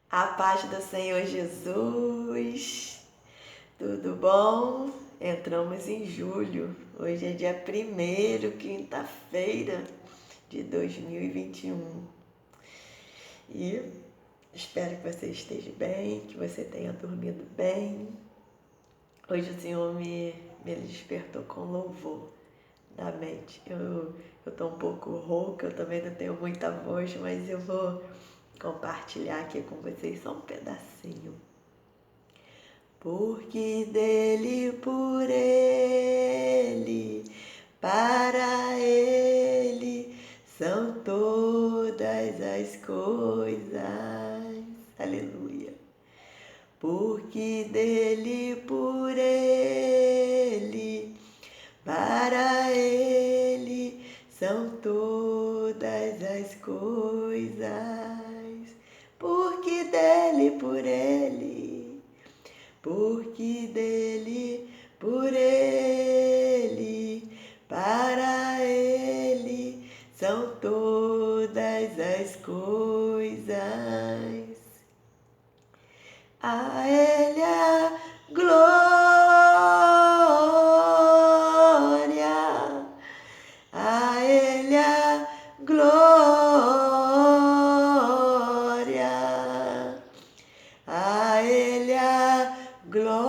A paz do Senhor Jesus, tudo bom? Entramos em julho, hoje é dia 1º, quinta-feira de 2021 e espero que você esteja bem, que você tenha dormido bem. Hoje o Senhor me despertou com louvor na mente. Eu tô um pouco rouca, eu também não tenho muita voz, mas eu vou compartilhar aqui com vocês só um pedacinho. Porque dele, por ele, para ele são todas as coisas. Aleluia. Porque dele, por ele, para ele são todas as coisas. Porque dele, por ele, porque dele, por ele, para ele são todas as coisas. A ele a glória, a ele a glória, a ele a glória,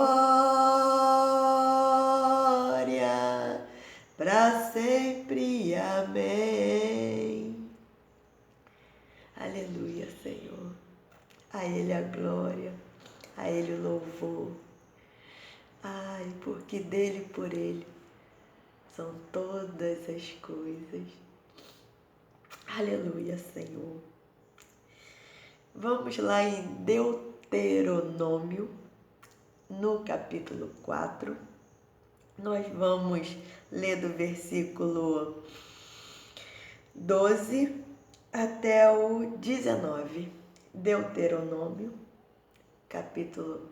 para sempre, amém. Aleluia, Senhor. A ele a glória, a ele o louvor. Ai, porque dele e por ele são todas as coisas. Aleluia, Senhor. Vamos lá em Deuteronômio, no capítulo 4. Nós vamos ler do versículo 12 até o 19. Deuteronômio, capítulo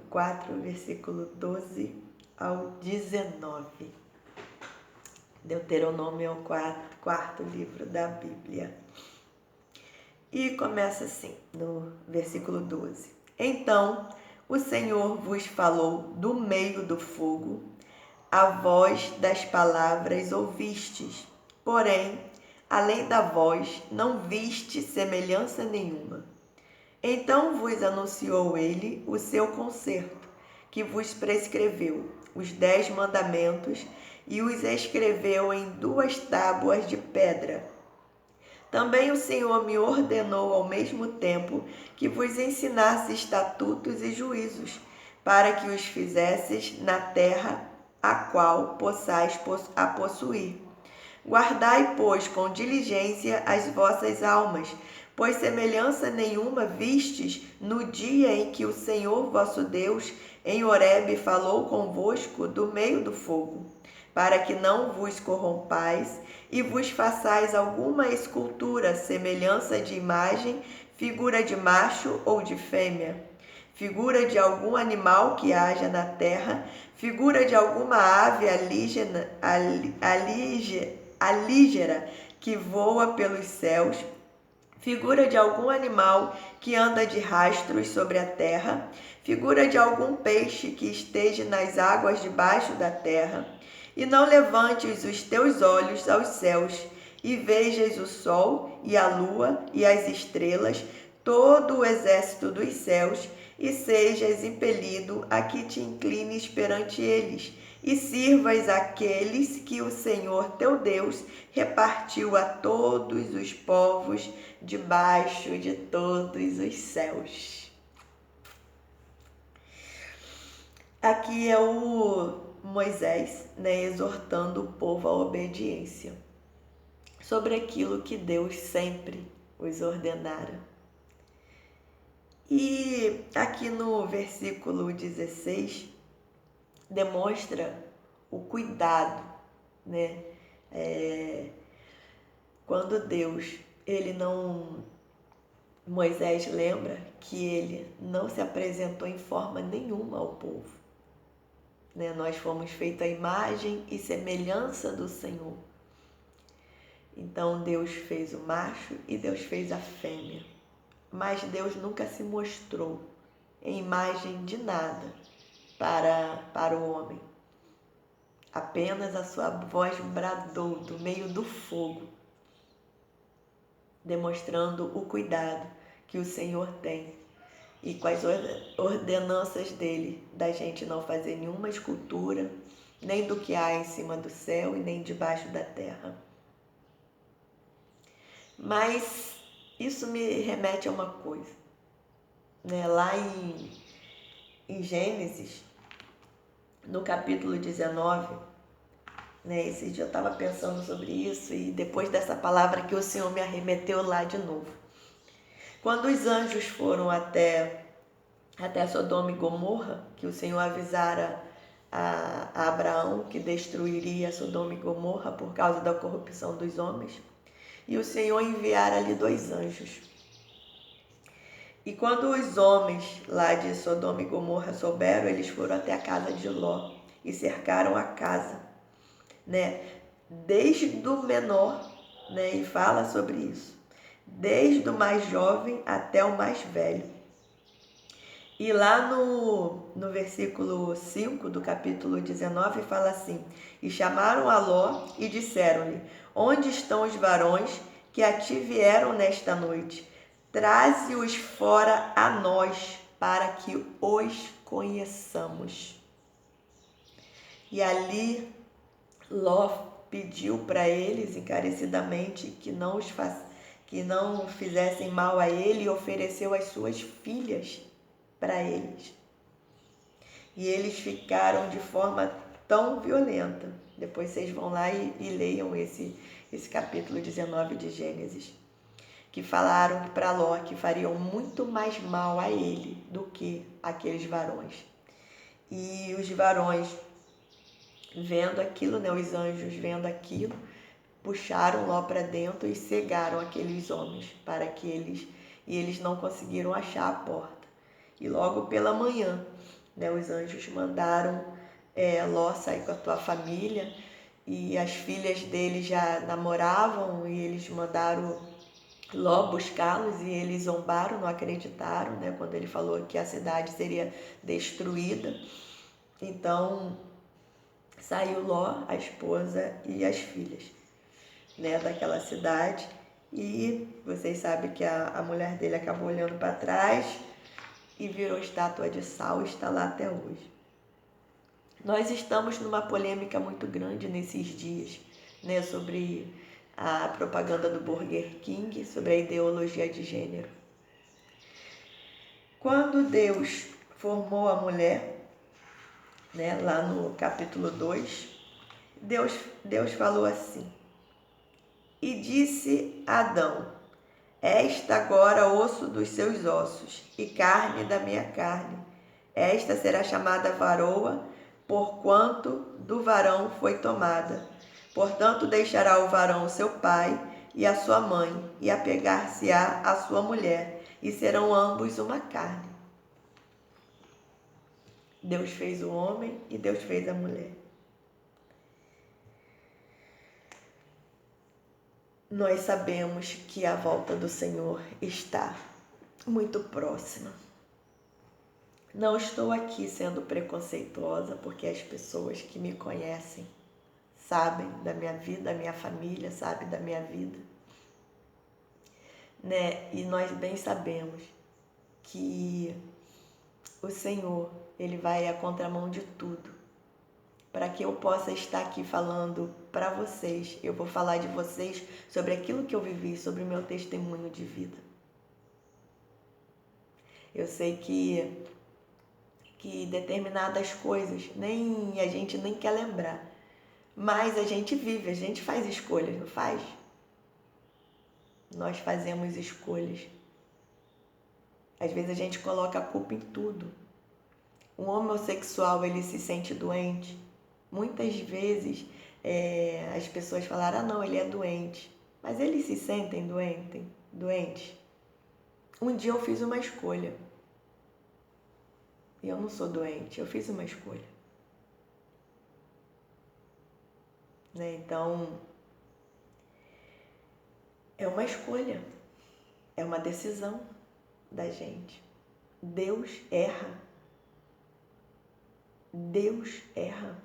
4, versículo 12 ao 19. Deuteronômio é o quarto livro da Bíblia. E começa assim, no versículo 12. Então o Senhor vos falou do meio do fogo, a voz das palavras ouvistes, porém, além da voz, não viste semelhança nenhuma. Então vos anunciou ele o seu concerto, que vos prescreveu os 10 mandamentos e os escreveu em 2 tábuas de pedra. Também o Senhor me ordenou ao mesmo tempo que vos ensinasse estatutos e juízos, para que os fizesses na terra a qual possais a possuir. Guardai, pois, com diligência as vossas almas, pois semelhança nenhuma vistes no dia em que o Senhor vosso Deus em Horebe falou convosco do meio do fogo, para que não vos corrompais e vos façais alguma escultura, semelhança de imagem, figura de macho ou de fêmea, figura de algum animal que haja na terra, figura de alguma ave alígera que voa pelos céus, figura de algum animal que anda de rastros sobre a terra, figura de algum peixe que esteja nas águas debaixo da terra. E não levantes os teus olhos aos céus, e vejas o sol, e a lua, e as estrelas, todo o exército dos céus, e sejas impelido a que te inclines perante eles, e sirvas aqueles que o Senhor teu Deus repartiu a todos os povos debaixo de todos os céus. Aqui é o Moisés, exortando o povo à obediência sobre aquilo que Deus sempre os ordenara. E aqui no versículo 16 demonstra o cuidado, quando Deus, Moisés lembra que ele não se apresentou em forma nenhuma ao povo. Nós fomos feitos à imagem e semelhança do Senhor. Então Deus fez o macho e Deus fez a fêmea. mas Deus nunca se mostrou em imagem de nada para o homem. Apenas a sua voz bradou do meio do fogo, demonstrando o cuidado que o Senhor tem e com as ordenanças dele, da gente não fazer nenhuma escultura, nem do que há em cima do céu e nem debaixo da terra. Mas isso me remete a uma coisa, né? Lá em Gênesis, no capítulo 19, né? Esse dia eu estava pensando sobre isso e depois dessa palavra que o Senhor me arremeteu lá de novo. Quando os anjos foram até Sodoma e Gomorra, que o Senhor avisara a Abraão que destruiria Sodoma e Gomorra por causa da corrupção dos homens, e o Senhor enviara ali 2 anjos. E quando os homens lá de Sodoma e Gomorra souberam, eles foram até a casa de Ló e cercaram a casa, né? Desde o menor, né? E fala sobre isso. Desde o mais jovem até o mais velho. E lá no versículo 5 do capítulo 19 fala assim: E chamaram a Ló e disseram-lhe: Onde estão os varões que a ti vieram nesta noite? Traze-os fora a nós, para que os conheçamos. E ali Ló pediu para eles encarecidamente que não fizessem mal a ele e ofereceu as suas filhas para eles. E eles ficaram de forma tão violenta. Depois vocês vão lá e leiam esse capítulo 19 de Gênesis. Que falaram para Ló que fariam muito mais mal a ele do que aqueles varões. E os varões, vendo aquilo, né, os anjos vendo aquilo, puxaram Ló para dentro e cegaram aqueles homens para que eles não conseguiram achar a porta. E logo pela manhã, né, os anjos mandaram Ló sair com a tua família, e as filhas dele já namoravam e eles mandaram Ló buscá-los e eles zombaram, não acreditaram, né, quando ele falou que a cidade seria destruída. Então saiu Ló, a esposa e as filhas, né, daquela cidade, e vocês sabem que a mulher dele acabou olhando para trás e virou estátua de sal e está lá até hoje. Nós estamos numa polêmica muito grande nesses dias, né, sobre a propaganda do Burger King, sobre a ideologia de gênero. Quando Deus formou a mulher, né, lá no capítulo 2, Deus falou assim: E disse a Adão: Esta agora osso dos seus ossos e carne da minha carne. Esta será chamada varoa, porquanto do varão foi tomada. Portanto, deixará o varão seu pai e a sua mãe, e apegar-se-á à sua mulher, e serão ambos uma carne. Deus fez o homem e Deus fez a mulher. Nós sabemos que a volta do Senhor está muito próxima. Não estou aqui sendo preconceituosa, porque as pessoas que me conhecem sabem da minha vida, da minha família, sabem da minha vida, né? E nós bem sabemos que o Senhor, Ele vai à contramão de tudo. Para que eu possa estar aqui falando para vocês, eu vou falar de vocês sobre aquilo que eu vivi, sobre o meu testemunho de vida. Eu sei que determinadas coisas a gente nem quer lembrar, mas a gente vive, a gente faz escolhas, não faz? Nós fazemos escolhas. Às vezes a gente coloca a culpa em tudo. Um homossexual, ele se sente doente. Muitas vezes as pessoas falaram: não, ele é doente. Mas eles se sentem doentes. Um dia eu fiz uma escolha. E eu não sou doente, eu fiz uma escolha. Né? Então, é uma escolha. É uma decisão. da gente. Deus erra. Deus erra.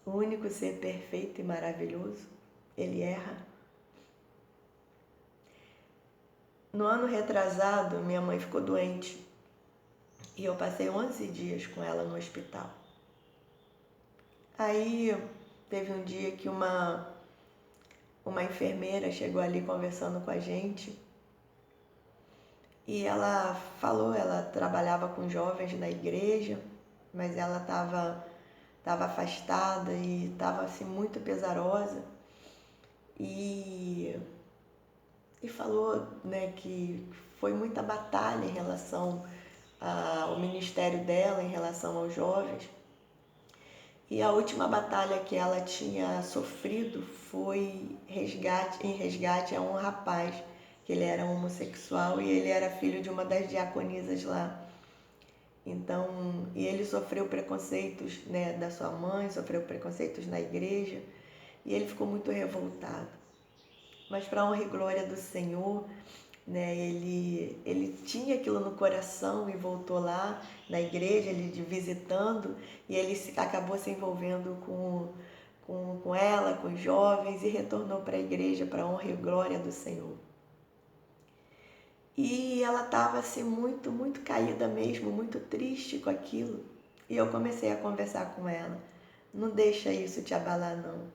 O único ser perfeito e maravilhoso, ele erra. No ano retrasado, minha mãe ficou doente e eu passei 11 dias com ela no hospital. Aí teve um dia que uma enfermeira chegou ali conversando com a gente e ela falou, ela trabalhava com jovens na igreja, mas ela estava afastada e estava assim muito pesarosa e falou, né, que foi muita batalha em relação ao ministério dela, em relação aos jovens. E a última batalha que ela tinha sofrido foi em resgate a um rapaz, que ele era homossexual e ele era filho de uma das diaconisas lá. Então, e ele sofreu preconceitos, né, da sua mãe, sofreu preconceitos na igreja, e ele ficou muito revoltado. Mas para a honra e glória do Senhor, né, ele tinha aquilo no coração e voltou lá na igreja, ele visitando, e ele acabou se envolvendo com ela, com os jovens, e retornou para a igreja para a honra e glória do Senhor. E ela estava assim muito caída mesmo, muito triste com aquilo. E eu comecei a conversar com ela. Não deixa isso te abalar não.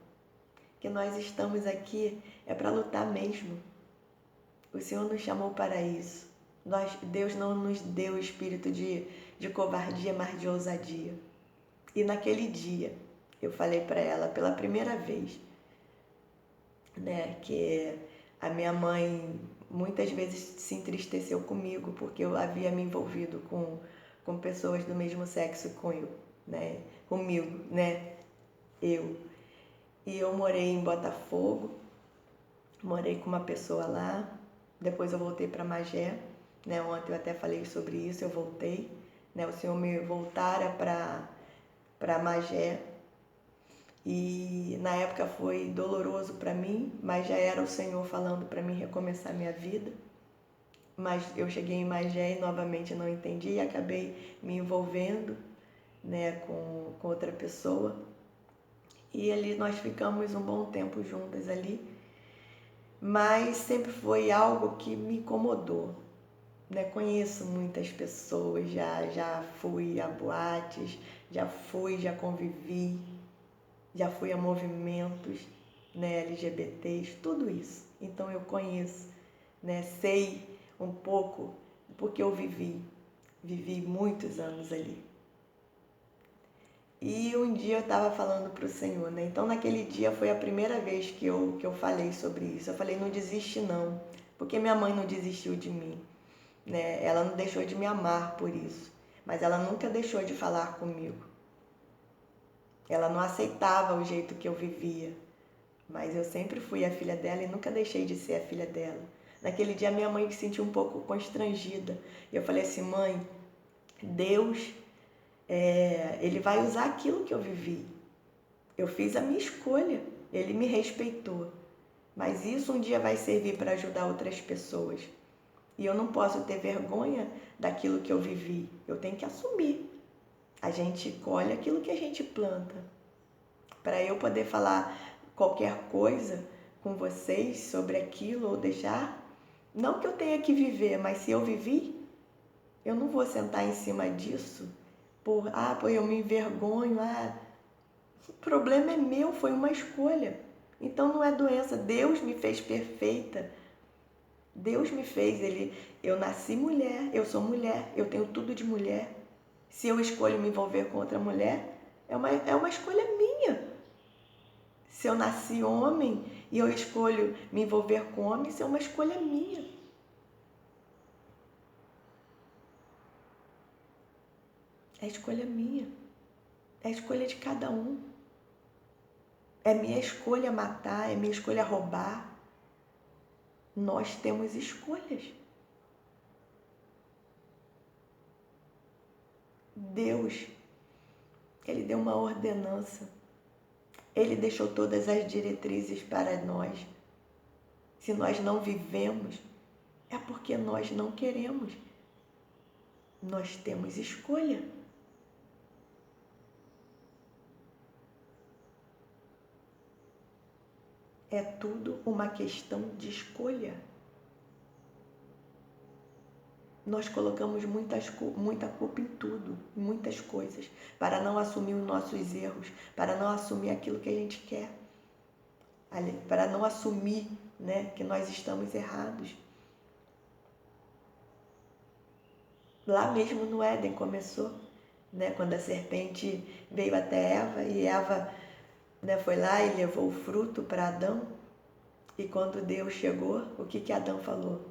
Que nós estamos aqui é para lutar mesmo. O Senhor nos chamou para isso. Deus não nos deu o espírito de covardia, mas de ousadia. E naquele dia eu falei para ela pela primeira vez, né, que a minha mãe muitas vezes se entristeceu comigo porque eu havia me envolvido com pessoas do mesmo sexo comigo, né? E eu morei em Botafogo, morei com uma pessoa lá, depois eu voltei para Magé, né? Ontem eu até falei sobre isso, eu voltei, né? O Senhor me voltara para Magé. E na época foi doloroso para mim, mas já era o Senhor falando para mim recomeçar minha vida. Mas eu cheguei em Magé e novamente não entendi e acabei me envolvendo, né, com outra pessoa. E ali nós ficamos um bom tempo juntas ali, mas sempre foi algo que me incomodou. Né? Conheço muitas pessoas, já fui a boates, já convivi, já fui a movimentos, né, LGBTs, tudo isso. Então eu conheço, né, sei um pouco porque eu vivi muitos anos ali. E um dia eu estava falando para o Senhor, né? Então naquele dia foi a primeira vez que eu falei sobre isso. Eu falei, não desiste não, porque minha mãe não desistiu de mim, né? Ela não deixou de me amar por isso, mas ela nunca deixou de falar comigo. Ela não aceitava o jeito que eu vivia, mas eu sempre fui a filha dela e nunca deixei de ser a filha dela. Naquele dia minha mãe se sentiu um pouco constrangida. Eu falei assim, mãe, Deus, Ele vai usar aquilo que eu vivi. Eu fiz a minha escolha, Ele me respeitou. Mas isso um dia vai servir para ajudar outras pessoas. E eu não posso ter vergonha daquilo que eu vivi. Eu tenho que assumir. A gente colhe aquilo que a gente planta. Para eu poder falar qualquer coisa com vocês sobre aquilo ou deixar, não que eu tenha que viver, mas se eu vivi, eu não vou sentar em cima disso por eu me envergonho, o problema é meu, foi uma escolha. Então não é doença, Deus me fez perfeita. Deus me fez, eu nasci mulher, eu sou mulher, eu tenho tudo de mulher. Se eu escolho me envolver com outra mulher, é uma escolha minha. Se eu nasci homem e eu escolho me envolver com homem, isso é uma escolha minha. É escolha minha. É escolha de cada um. É minha escolha matar, é minha escolha roubar. Nós temos escolhas. Deus, Ele deu uma ordenança. Ele deixou todas as diretrizes para nós. Se nós não vivemos, É porque nós não queremos. Nós temos escolha. É tudo uma questão de escolha. Nós colocamos muita culpa em tudo, em muitas coisas, para não assumir os nossos erros, para não assumir aquilo que a gente quer, para não assumir, né, que nós estamos errados. Lá mesmo no Éden começou, né, quando a serpente veio até Eva e Eva, né, foi lá e levou o fruto para Adão. E quando Deus chegou, o que Adão falou?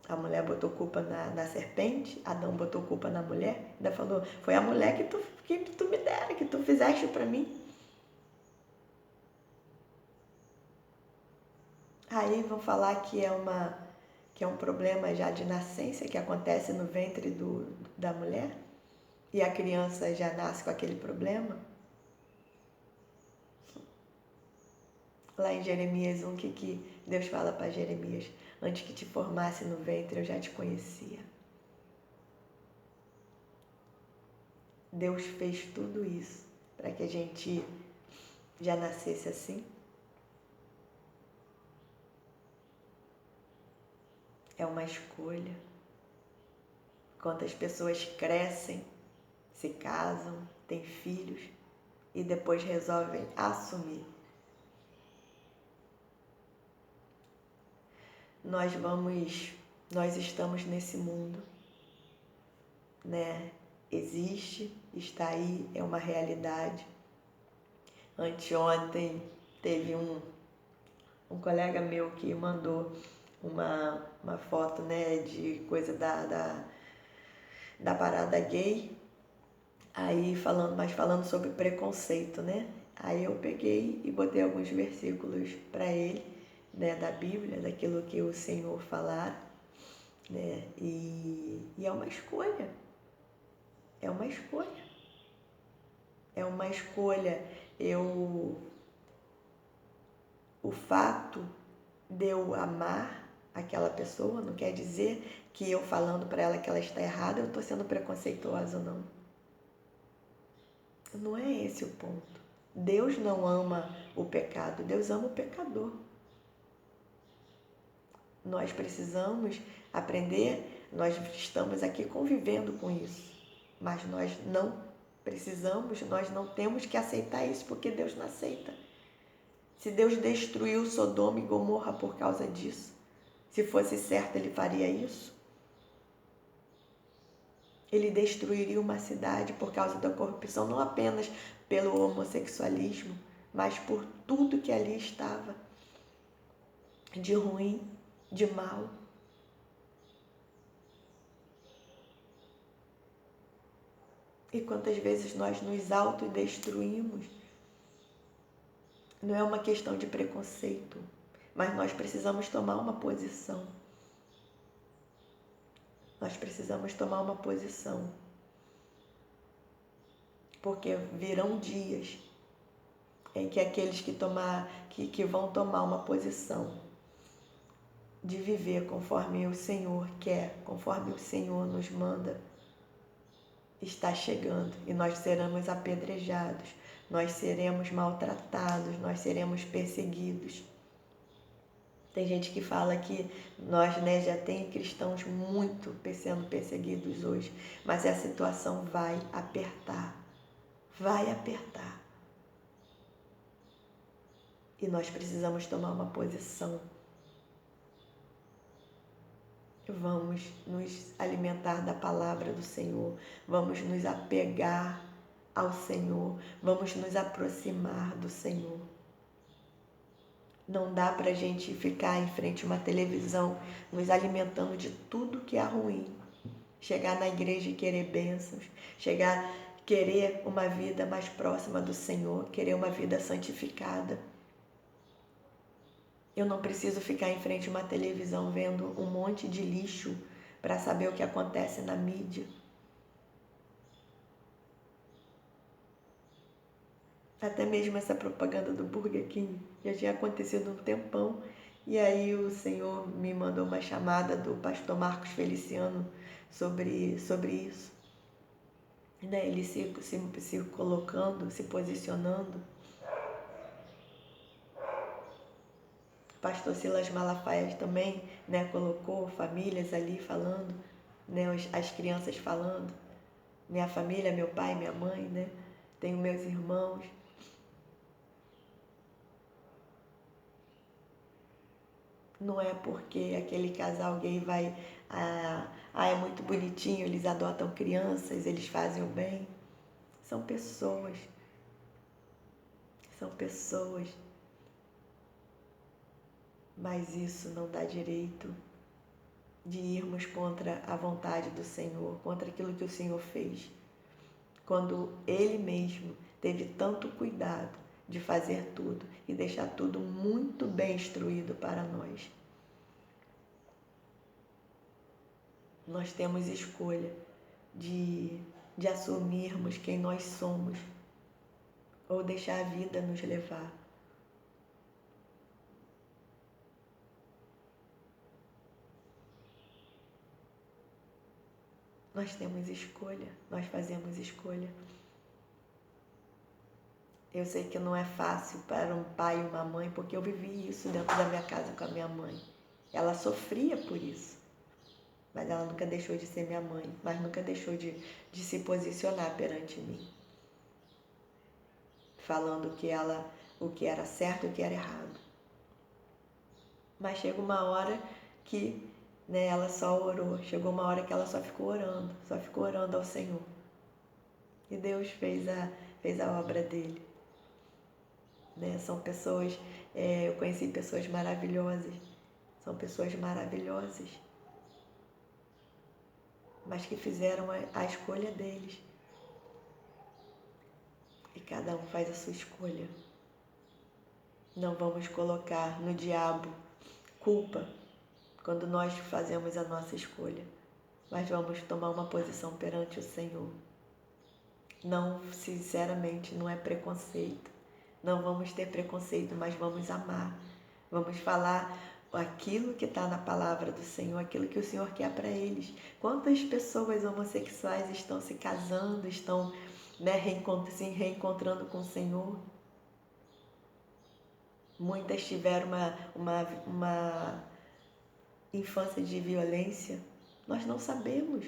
A mulher botou culpa na serpente, Adão botou culpa na mulher, ainda falou, foi a mulher que tu me dera, que tu fizeste para mim. Aí vão falar que é um problema já de nascença, que acontece no ventre da mulher, e a criança já nasce com aquele problema. Lá em Jeremias 1, que Deus fala para Jeremias? Antes que te formasse no ventre, eu já te conhecia. Deus fez tudo isso para que a gente já nascesse assim. É uma escolha. Quantas pessoas crescem, se casam, têm filhos e depois resolvem assumir. Nós estamos nesse mundo, né? Existe, está aí, é uma realidade. Anteontem teve um colega meu que mandou uma foto, né, de coisa da parada gay, aí falando sobre preconceito, né? Aí eu peguei e botei alguns versículos para ele, né, da Bíblia, daquilo que o Senhor falar, né? E é uma escolha. É uma escolha. É uma escolha. O fato de eu amar aquela pessoa não quer dizer que eu falando para ela que ela está errada, eu estou sendo preconceituosa ou não. Não é esse o ponto. Deus não ama o pecado, Deus ama o pecador. Nós precisamos aprender, nós estamos aqui convivendo com isso, mas nós não precisamos, nós não temos que aceitar isso, porque Deus não aceita. Se Deus destruiu Sodoma e Gomorra por causa disso, se fosse certo, Ele faria isso? Ele destruiria uma cidade por causa da corrupção, não apenas pelo homossexualismo, mas por tudo que ali estava de ruim, de mal. E quantas vezes nós nos autodestruímos? Não é uma questão de preconceito, mas nós precisamos tomar uma posição. Nós precisamos tomar uma posição. Porque virão dias em que aqueles que vão tomar uma posição de viver conforme o Senhor quer, conforme o Senhor nos manda, está chegando e nós seremos apedrejados, nós seremos maltratados, nós seremos perseguidos. Tem gente que fala que nós, né, já tem cristãos muito sendo perseguidos hoje, mas a situação vai apertar. Vai apertar. E nós precisamos tomar uma posição. Vamos nos alimentar da palavra do Senhor. Vamos nos apegar ao Senhor. Vamos nos aproximar do Senhor. Não dá pra gente ficar em frente a uma televisão nos alimentando de tudo que é ruim. Chegar na igreja e querer bênçãos. Querer uma vida mais próxima do Senhor. Querer uma vida santificada. Eu não preciso ficar em frente a uma televisão vendo um monte de lixo para saber o que acontece na mídia. Até mesmo essa propaganda do Burger King já tinha acontecido um tempão E aí o Senhor me mandou uma chamada do pastor Marcos Feliciano sobre isso. Né? Ele se colocando, se posicionando. O pastor Silas Malafaia também, né, colocou famílias ali falando, né, as crianças falando. Minha família, meu pai, minha mãe, né? Tenho meus irmãos. Não é porque aquele casal gay vai... é muito bonitinho, eles adotam crianças, eles fazem o bem. São pessoas. São pessoas. Mas isso não dá direito de irmos contra a vontade do Senhor, contra aquilo que o Senhor fez. Quando Ele mesmo teve tanto cuidado de fazer tudo e deixar tudo muito bem instruído para nós. Nós temos escolha de assumirmos quem nós somos ou deixar a vida nos levar. Nós temos escolha, nós fazemos escolha. Eu sei que não é fácil para um pai e uma mãe, porque eu vivi isso dentro da minha casa com a minha mãe. Ela sofria por isso, mas ela nunca deixou de ser minha mãe, mas nunca deixou de se posicionar perante mim, falando o que era certo e o que era errado. Mas chega uma hora que, né, ela só orou, chegou uma hora que ela só ficou orando ao Senhor. E Deus fez a obra dele. Né? São pessoas, eu conheci pessoas maravilhosas, são pessoas maravilhosas, mas que fizeram a escolha deles. E cada um faz a sua escolha. Não vamos colocar no diabo culpa quando nós fazemos a nossa escolha, mas vamos tomar uma posição perante o Senhor. Não, sinceramente, não é preconceito. Não vamos ter preconceito, mas vamos amar. Vamos falar aquilo que está na palavra do Senhor, aquilo que o Senhor quer para eles. Quantas pessoas homossexuais estão se casando, estão, né, se reencontrando com o Senhor? Muitas tiveram uma infância de violência. Nós não sabemos.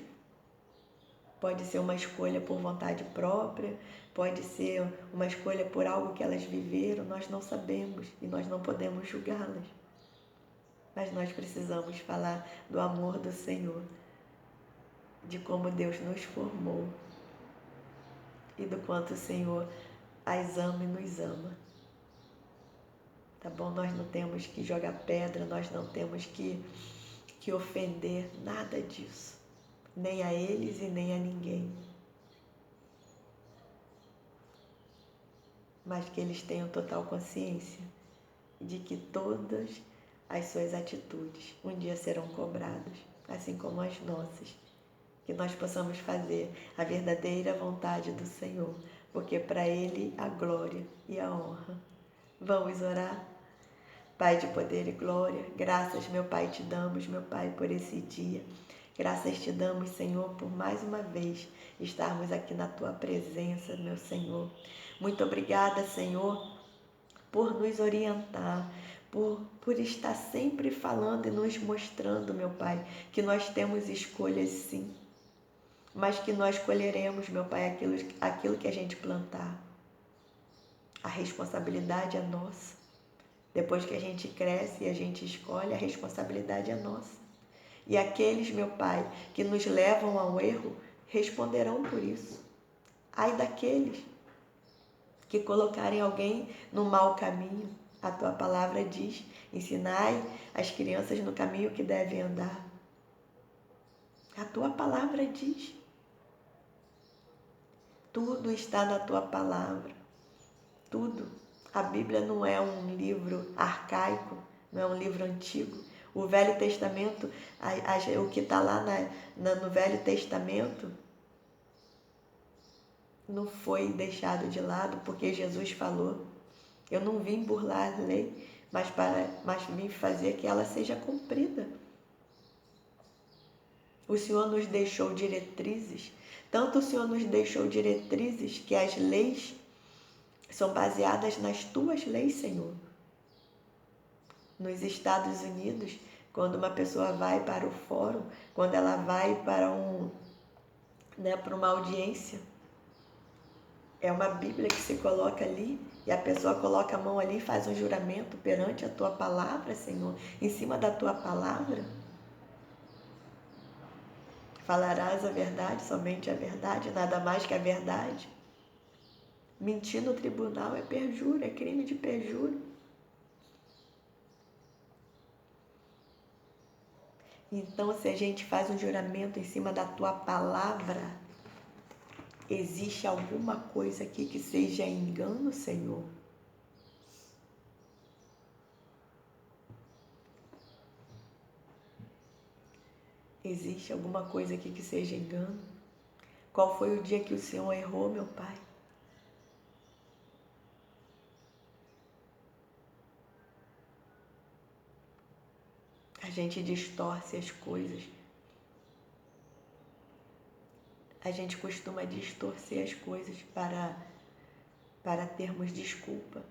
Pode ser uma escolha por vontade própria, pode ser uma escolha por algo que elas viveram, nós não sabemos e nós não podemos julgá-las. Mas nós precisamos falar do amor do Senhor, de como Deus nos formou e do quanto o Senhor as ama e nos ama. Tá bom? Nós não temos que jogar pedra, nós não temos que ofender, nada disso. Nem a eles e nem a ninguém. Mas que eles tenham total consciência de que todas as suas atitudes um dia serão cobradas, assim como as nossas. Que nós possamos fazer a verdadeira vontade do Senhor, porque para Ele a glória e a honra. Vamos orar? Pai de poder e glória, graças, meu Pai, te damos, meu Pai, por esse dia. Graças te damos, Senhor, por mais uma vez estarmos aqui na Tua presença, meu Senhor. Muito obrigada, Senhor, por nos orientar, por estar sempre falando e nos mostrando, meu Pai, que nós temos escolhas sim, mas que nós colheremos, meu Pai, aquilo que a gente plantar. A responsabilidade é nossa. Depois que a gente cresce e a gente escolhe, a responsabilidade é nossa. E aqueles, meu Pai, que nos levam ao erro, responderão por isso. Ai daqueles que colocarem alguém no mau caminho. A Tua palavra diz, ensinai as crianças no caminho que devem andar. A Tua palavra diz. Tudo está na Tua palavra. Tudo. A Bíblia não é um livro arcaico, não é um livro antigo. O Velho Testamento, o que está lá no Velho Testamento, não foi deixado de lado porque Jesus falou. Eu não vim burlar a lei, mas vim fazer que ela seja cumprida. O Senhor nos deixou diretrizes, tanto o Senhor nos deixou diretrizes que as leis são baseadas nas tuas leis, Senhor. Nos Estados Unidos, quando uma pessoa vai para o fórum, quando ela vai para para uma audiência, é uma Bíblia que se coloca ali e a pessoa coloca a mão ali e faz um juramento perante a tua palavra, Senhor, em cima da tua palavra. Falarás a verdade, somente a verdade, nada mais que a verdade. Mentir no tribunal é perjúrio, é crime de perjúrio. Então, se a gente faz um juramento em cima da tua palavra, existe alguma coisa aqui que seja engano, Senhor? Existe alguma coisa aqui que seja engano? Qual foi o dia que o Senhor errou, meu Pai? A gente distorce as coisas. A gente costuma distorcer as coisas para termos desculpa.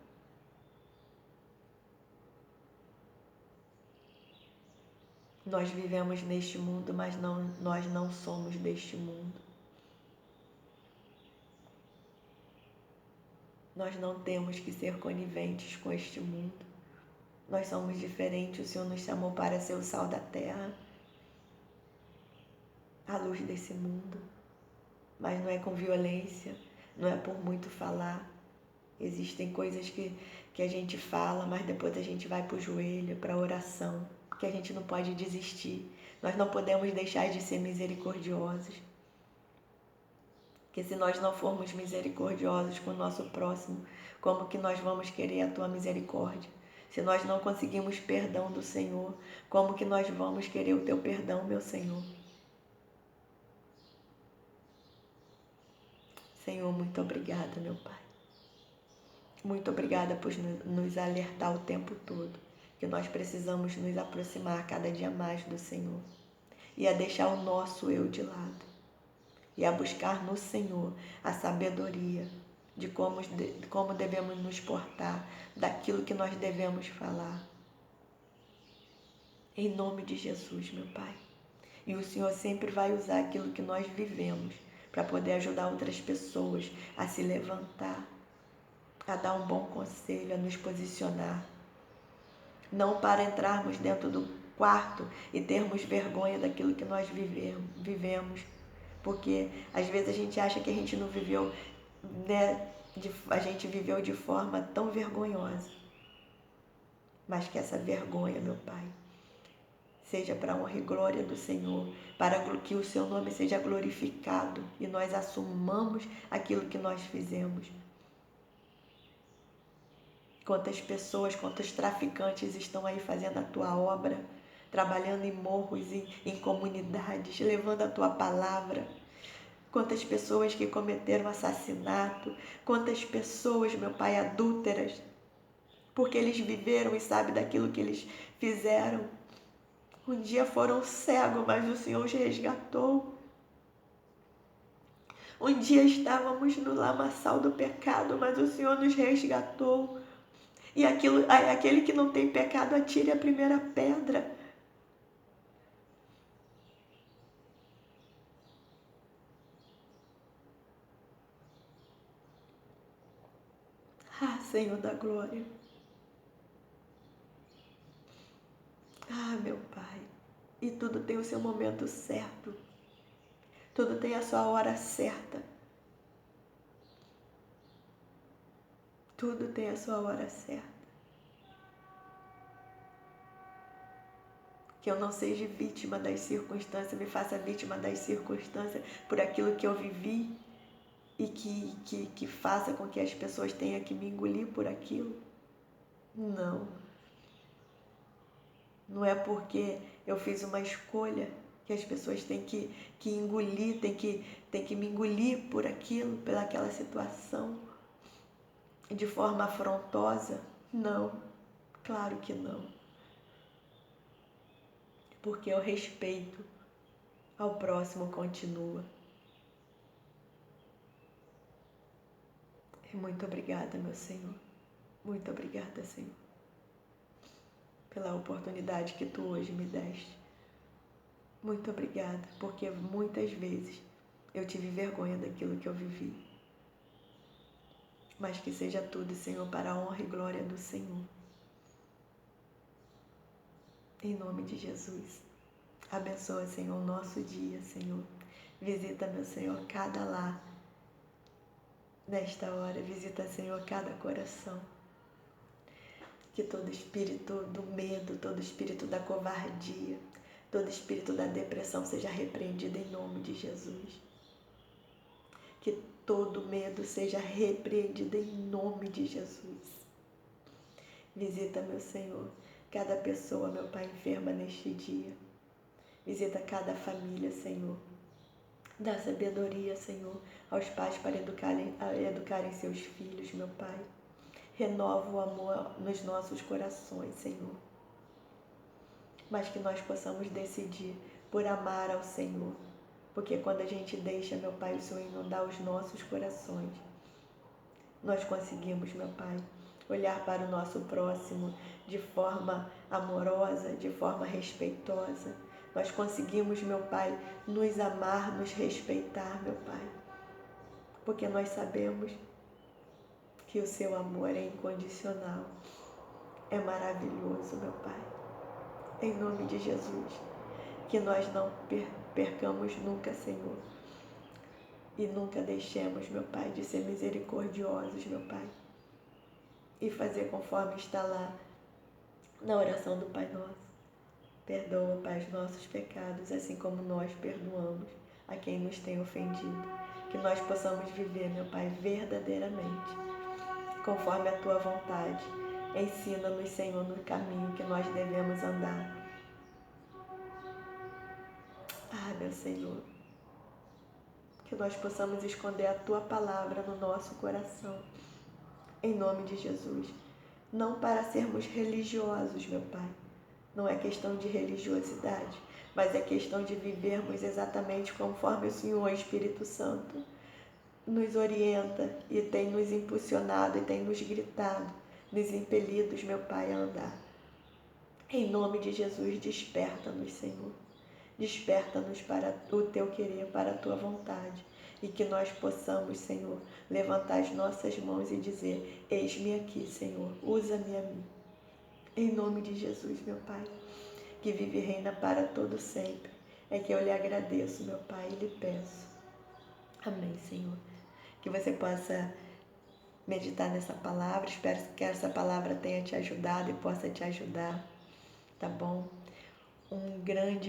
Nós vivemos neste mundo, mas nós não somos deste mundo. Nós não temos que ser coniventes com este mundo. Nós somos diferentes. O Senhor nos chamou para ser o sal da terra, a luz desse mundo. Mas não é com violência, não é por muito falar. Existem coisas que a gente fala, mas depois a gente vai para o joelho, para a oração, que a gente não pode desistir. Nós não podemos deixar de ser misericordiosos. Porque se nós não formos misericordiosos com o nosso próximo, como que nós vamos querer a tua misericórdia? Se nós não conseguimos perdão do Senhor, como que nós vamos querer o teu perdão, meu Senhor? Senhor, muito obrigada, meu Pai. Muito obrigada por nos alertar o tempo todo, que nós precisamos nos aproximar cada dia mais do Senhor e a deixar o nosso eu de lado e a buscar no Senhor a sabedoria de como devemos nos portar, daquilo que nós devemos falar. Em nome de Jesus, meu Pai. E o Senhor sempre vai usar aquilo que nós vivemos para poder ajudar outras pessoas a se levantar, a dar um bom conselho, a nos posicionar. Não para entrarmos dentro do quarto e termos vergonha daquilo que nós vivemos. Porque às vezes a gente acha que a gente não viveu, né? A gente viveu de forma tão vergonhosa. Mas que essa vergonha, meu Pai, seja para a honra e glória do Senhor, para que o seu nome seja glorificado e nós assumamos aquilo que nós fizemos. Quantas pessoas, quantos traficantes estão aí fazendo a tua obra, trabalhando em morros, em comunidades, levando a tua palavra. Quantas pessoas que cometeram assassinato, quantas pessoas, meu Pai, adúlteras, porque eles viveram e sabem daquilo que eles fizeram. Um dia foram cegos, mas o Senhor os resgatou. Um dia estávamos no lamaçal do pecado, mas o Senhor nos resgatou. E aquele que não tem pecado, atire a primeira pedra. Ah, Senhor da glória. Ah, meu Pai. E tudo tem o seu momento certo. Tudo tem a sua hora certa. Tudo tem a sua hora certa. Que eu não seja vítima das circunstâncias, me faça vítima das circunstâncias por aquilo que eu vivi e que faça com que as pessoas tenham que me engolir por aquilo. Não. Não é porque eu fiz uma escolha que as pessoas têm que engolir, têm que me engolir por aquilo, pelaquela situação, de forma afrontosa. Não. Claro que não. Porque o respeito ao próximo continua. E muito obrigada, meu Senhor. Muito obrigada, Senhor, pela oportunidade que Tu hoje me deste. Muito obrigada, porque muitas vezes eu tive vergonha daquilo que eu vivi. Mas que seja tudo, Senhor, para a honra e glória do Senhor. Em nome de Jesus. Abençoa, Senhor, o nosso dia, Senhor. Visita, meu Senhor, cada lar nesta hora. Visita, Senhor, cada coração. Que todo espírito do medo, todo espírito da covardia, todo espírito da depressão seja repreendido em nome de Jesus. Que todo medo seja repreendido em nome de Jesus. Visita, meu Senhor, cada pessoa, meu Pai, enferma neste dia. Visita cada família, Senhor. Dá sabedoria, Senhor, aos pais para educarem seus filhos, meu Pai. Renova o amor nos nossos corações, Senhor. Mas que nós possamos decidir por amar ao Senhor. Porque quando a gente deixa, meu Pai, o Senhor inundar os nossos corações, nós conseguimos, meu Pai, olhar para o nosso próximo de forma amorosa, de forma respeitosa. Nós conseguimos, meu Pai, nos amar, nos respeitar, meu Pai. Porque nós sabemos que o seu amor é incondicional, é maravilhoso, meu Pai. Em nome de Jesus, que nós não percamos nunca, Senhor, e nunca deixemos, meu Pai, de ser misericordiosos, meu Pai, e fazer conforme está lá na oração do Pai Nosso. Perdoa, Pai, os nossos pecados, assim como nós perdoamos a quem nos tem ofendido. Que nós possamos viver, meu Pai, verdadeiramente, conforme a Tua vontade. Ensina-nos, Senhor, no caminho que nós devemos andar. Ah, meu Senhor, que nós possamos esconder a Tua palavra no nosso coração, em nome de Jesus. Não para sermos religiosos, meu Pai. Não é questão de religiosidade, mas é questão de vivermos exatamente conforme o Senhor Espírito Santo nos orienta e tem nos impulsionado e tem nos gritado, nos impelidos, meu Pai, a andar. Em nome de Jesus, desperta-nos, Senhor. Desperta-nos para o Teu querer, para a Tua vontade. E que nós possamos, Senhor, levantar as nossas mãos e dizer: eis-me aqui, Senhor, usa-me a mim. Em nome de Jesus, meu Pai, que vive e reina para todo sempre, é que eu lhe agradeço, meu Pai, e lhe peço. Amém, Senhor. Que você possa meditar nessa palavra. Espero que essa palavra tenha te ajudado e possa te ajudar, tá bom? Um grande